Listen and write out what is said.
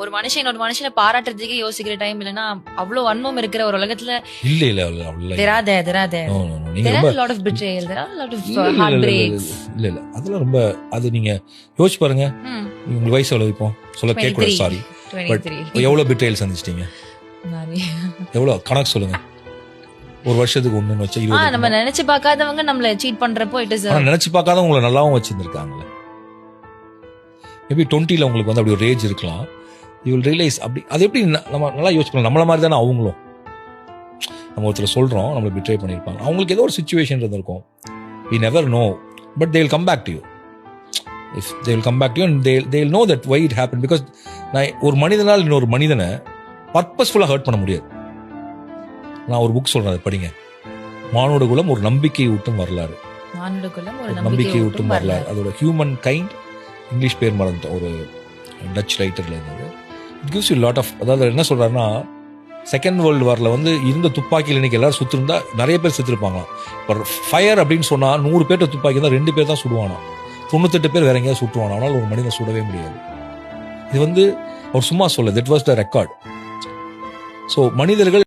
ஒரு மனுஷன் இன்னொரு மனுஷனை பாராட்டுறதுக்கே யோசிக்கிற டைம் இல்லைன்னா அவ்வளவு வன்மம் இருக்கிற ஒரு உலகத்துல இல்ல there are there No, no, no. நீங்க there ரொம்ப are a lot of betrayal, there are a lot of இல்ல heartbreaks. இல்ல அதெல்லாம் ரொம்ப அது நீங்க யோசிச்சு பாருங்க. உங்களுக்கு வயசு எவ்வளவு இப்போ சொல்ல கேட்க கூடாது, சாரி. பட் 23 எவ்வளவு பிட்ரேல் சந்திச்சிட்டீங்க? எவ்வளவு கணக்கு சொல்லுங்க. ஒரு வருஷத்துக்கு ஒண்ணுன்னு வச்சா 20. நம்ம நினைச்சு பார்க்காதவங்க நம்மள சீட் பண்றப்போ இட் இஸ் ஆனா நினைச்சு பார்க்காத உங்களை நல்லாவும் வச்சிருந்திருக்காங்கல்ல. மேபி 20ல உங்களுக்கு வந்து அப்படி ஒரு ரேஜ் இருக்கலாம். யூ வில் ரியலைஸ் அப்படி அது எப்படி நம்ம நல்லா யோசிக்கலாம். நம்மள மாதிரி தானே அவங்களும். நம்ம ஒருத்தர் சொல்றோம் நம்மளை பிட்ரே பண்ணியிருப்பாங்க, அவங்களுக்கு ஏதோ ஒரு சுச்சுவேஷன் இருந்திருக்கும். we never know but they will come back to you. if they will come back to you and they will know that why it happened, because நான் ஒரு மனிதனால் இன்னொரு மனிதனை பர்பஸ்ஃபுல்லா ஹர்ட் பண்ண முடியாது. நான் ஒரு புக் சொல்றேன், அதை படிங்க. மானுட குலம் ஒரு நம்பிக்கை ஊட்டும் வரலாறு. நம்பிக்கை ஊட்டும் வரலாறு. அதோட ஹியூமன் கைண்ட், இங்கிலீஷ் பேர் மறந்துட்டேன், ஒரு டச் ரைட்டர்ல இருந்தது. It gives you lot of, அதாவது என்ன சொல்றாருன்னா, செகண்ட் வேர்ல்டு வார்ல வந்து இருந்த துப்பாக்கியில் இன்னைக்கு எல்லாரும் சுத்திருந்தா நிறைய பேர் செத்துருப்பாங்களாம். இப்போ ஃபயர் அப்படின்னு சொன்னா 100 பேர்ட்ட துப்பாக்கி தான் 2 பேர் தான் சுடுவானா, 98 பேர் வேற எங்கேயாவது சுட்டுவானா, ஆனால் ஒரு மனிதனை சுடவே முடியாது. இது வந்து அவர் சும்மா சொல்ல, that was the record. So மனிதர்கள்